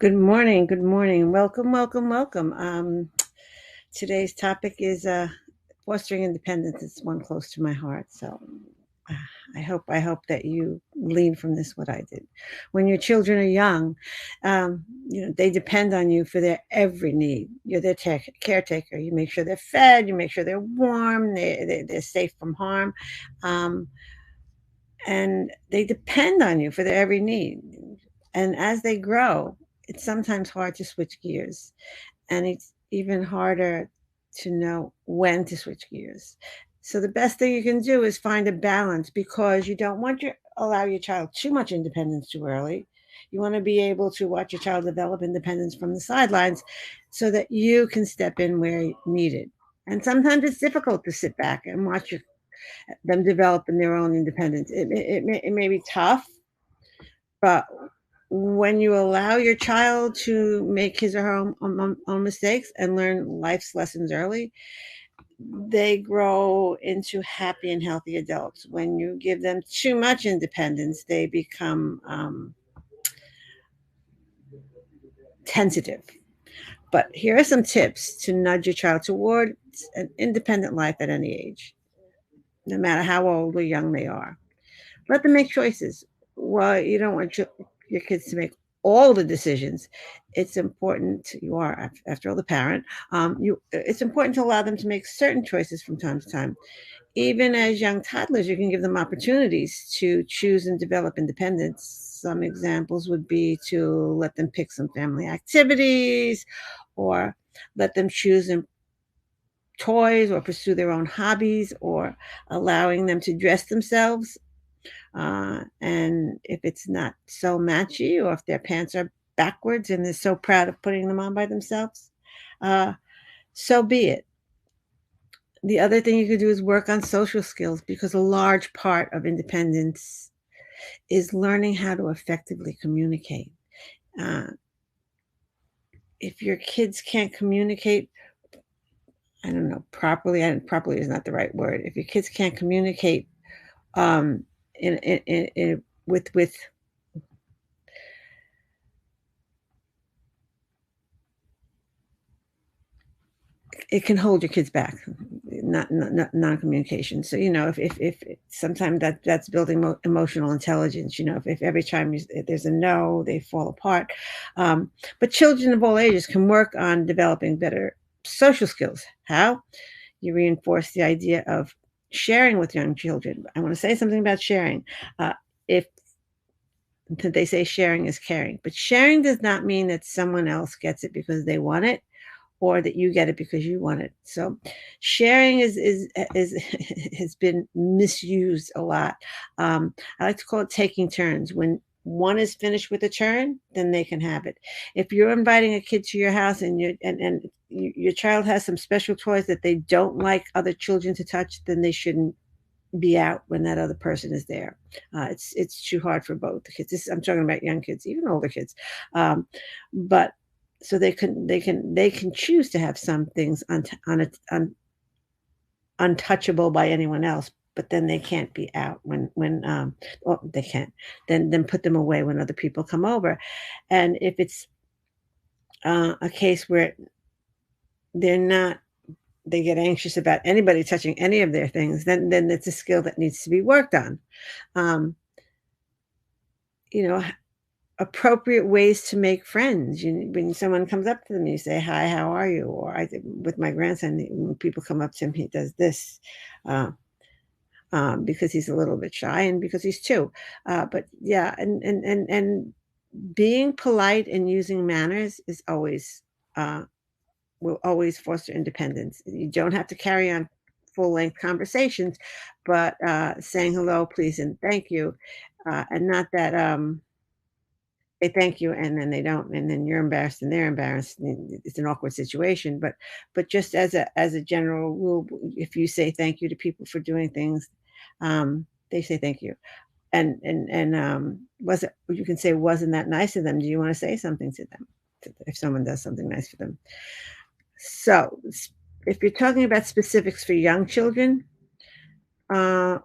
Good morning. Good morning. Welcome, welcome, welcome. Today's topic is fostering independence. It's one close to my heart. So uh, I hope that you glean from this what I did. When your children are young, they depend on you for their every need. You're their caretaker. You make sure they're fed. You make sure they're warm. They're safe from harm. Um, and they depend on you for their every need. And as they grow, it's sometimes hard to switch gears, and it's even harder to know when to switch gears. So the best thing you can do is find a balance because you don't want to allow your child too much independence too early. You want to be able to watch your child develop independence from the sidelines so that you can step in where needed. And sometimes it's difficult to sit back and watch them develop in their own independence. It may be tough, but when you allow your child to make his or her own mistakes and learn life's lessons early, they grow into happy and healthy adults. When you give them too much independence, they become tentative. But here are some tips to nudge your child towards an independent life at any age, no matter how old or young they are. Let them make choices. Well, you don't want your kids to make all the decisions. It's important. You are, after all, the parent. It's important to allow them to make certain choices from time to time. Even as young toddlers, you can give them opportunities to choose and develop independence. Some examples would be to let them pick some family activities, or let them choose toys, or pursue their own hobbies, or allowing them to dress themselves, and if it's not so matchy, or if their pants are backwards and they're so proud of putting them on by themselves, uh, so be it. The other thing you could do is work on social skills, because a large part of independence is learning how to effectively communicate. Uh, if your kids can't communicate, I don't know, properly, and properly is not the right word. If your kids can't communicate um, with it can hold your kids back, not non-communication. So if sometimes that's building emotional intelligence. If every time if there's a no, they fall apart. But children of all ages can work on developing better social skills. How? You reinforce the idea of sharing with young children. I want to say something about sharing. If they say sharing is caring, but sharing does not mean that someone else gets it because they want it, or that you get it because you want it. So sharing is has been misused a lot. I like to call it taking turns. When one is finished with a turn, then they can have it. If you're inviting a kid to your house, and your child has some special toys that they don't like other children to touch, then they shouldn't be out when that other person is there. It's too hard for both the kids. I'm talking about young kids, even older kids. But so they can choose to have some things untouchable by anyone else, but then they can't be out when or they can't. Then put them away when other people come over. And if it's a case where they're not they get anxious about anybody touching any of their things, then it's a skill that needs to be worked on. Um, you know, appropriate ways to make friends. When someone comes up to them, you say, "Hi, how are you?" Or with my grandson, when people come up to him, he does this, uh, because he's a little bit shy and because he's two. But yeah, and being polite and using manners uh, will always foster independence. You don't have to carry on full length conversations, but saying hello, please, and thank you, and not that. They thank you and then they don't, and then you're embarrassed and they're embarrassed, and it's an awkward situation. But just as a general rule, if you say thank you to people for doing things, they say thank you. And was it, you can say, wasn't that nice of them? Do you want to say something to them if someone does something nice for them? So if you're talking about specifics for young children,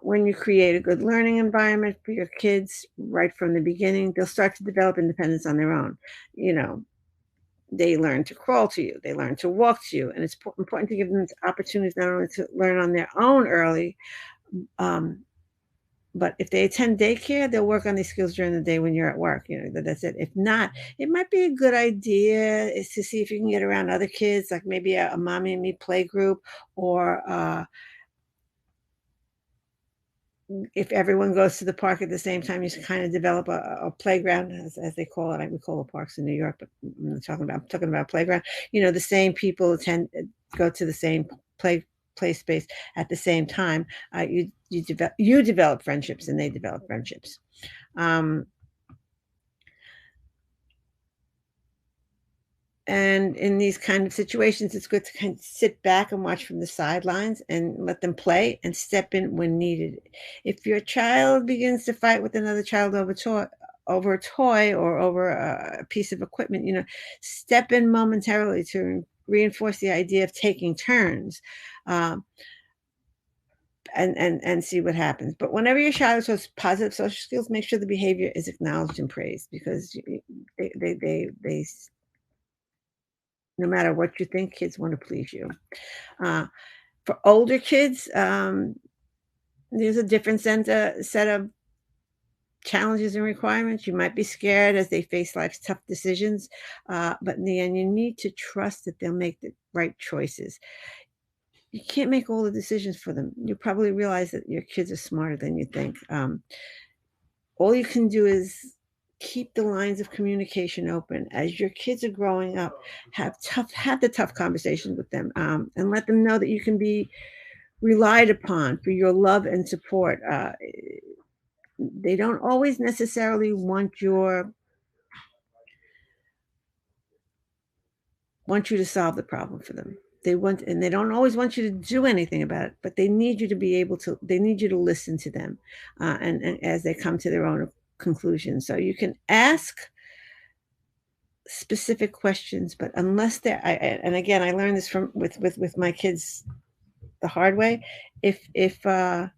When you create a good learning environment for your kids right from the beginning, they'll start to develop independence on their own. You know, they learn to crawl to you, they learn to walk to you, and it's important to give them opportunities not only to learn on their own early, um, but if they attend daycare, they'll work on these skills during the day when you're at work. You know, that's it. If not, it might be a good idea is to see if you can get around other kids, like maybe a mommy and me play group, or if everyone goes to the park at the same time, you kind of develop a playground, as they call it. I would call the parks in New York, but I'm talking about playground. You know, the same people go to the same play space at the same time. You develop friendships, and they develop friendships. Um, And in these kind of situations, it's good to kind of sit back and watch from the sidelines and let them play and step in when needed. If your child begins to fight with another child over a toy or over a piece of equipment, you know, step in momentarily to reinforce the idea of taking turns. Um, and see what happens. But whenever your child shows positive social skills, make sure the behavior is acknowledged and praised, because they no matter what you think, kids want to please you. Uh, for older kids, there's a different set of challenges and requirements. You might be scared as they face life's tough decisions, but in the end, you need to trust that they'll make the right choices. You can't make all the decisions for them. You probably realize that your kids are smarter than you think. All you can do is keep the lines of communication open as your kids are growing up. Have the tough conversations with them, and let them know that you can be relied upon for your love and support. They don't always necessarily want you to solve the problem for them. They don't always want you to do anything about it, but they need you to be able to. They need you to listen to them, and as they come to their own conclusions. So you can ask specific questions, but unless they're, and again, I learned this from with my kids the hard way. If they're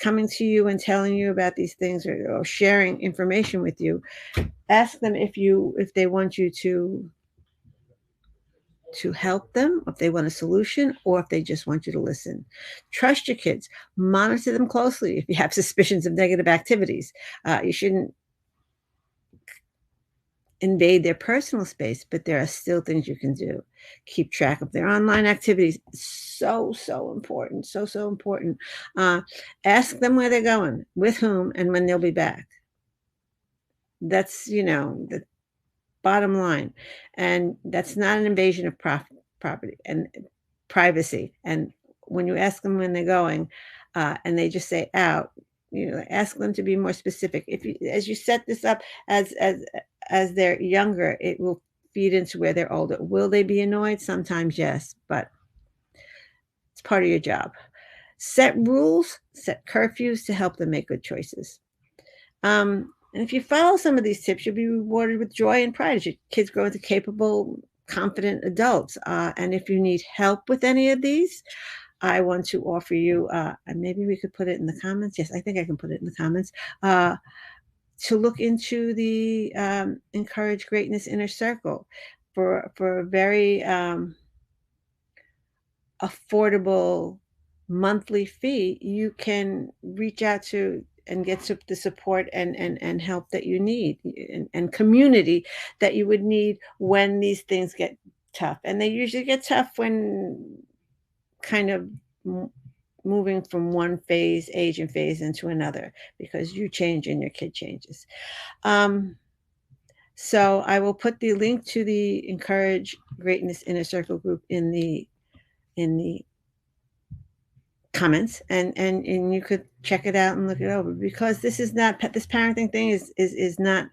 coming to you and telling you about these things, or sharing information with you, ask them if they want you to help them, if they want a solution, or if they just want you to listen. Trust your kids. Monitor them closely if you have suspicions of negative activities. You shouldn't invade their personal space, but there are still things you can do. Keep track of their online activities. So important. So important. Uh, Ask them where they're going, with whom, and when they'll be back. That's, the bottom line. And that's not an invasion of property and privacy. And when you ask them when they're going, and they just say out, ask them to be more specific. As you set this up as they're younger, it will feed into where they're older. Will they be annoyed? Sometimes, yes, but it's part of your job. Set rules, set curfews to help them make good choices. And if you follow some of these tips, you'll be rewarded with joy and pride as your kids grow into capable, confident adults. And if you need help with any of these, I want to offer you, and maybe we could put it in the comments. Yes, I think I can put it in the comments. To look into the Encourage Greatness Inner Circle for a very affordable monthly fee. You can reach out to and get the support and help that you need, and community that you would need when these things get tough. And they usually get tough when kind of moving from one age and phase into another, because you change and your kid changes. Um, so I will put the link to the Encourage Greatness Inner Circle group in the comments, and you could check it out and look it over, because this parenting thing is not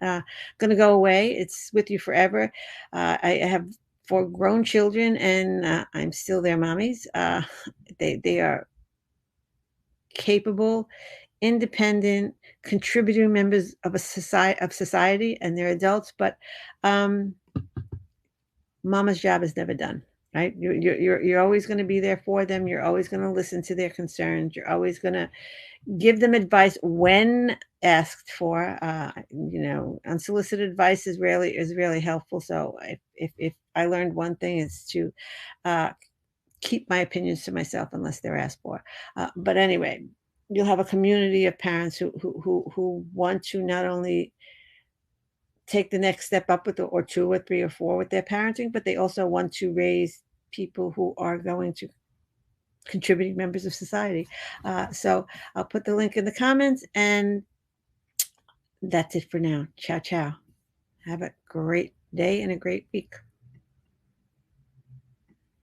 going to go away. It's with you forever. I have 4 grown children, and I'm still their mommies. They are capable, independent, contributing members of society, and they're adults. But mama's job is never done. right? You're always going to be there for them. You're always going to listen to their concerns. You're always going to give them advice when asked for. Unsolicited advice is really helpful. So if I learned one thing, it's to uh, keep my opinions to myself unless they're asked for. But anyway, you'll have a community of parents who want to not only take the next step up with or two or three or four with their parenting, but they also want to raise people who are going to contributing members of society. So I'll put the link in the comments, and that's it for now. Ciao, ciao. Have a great day and a great week.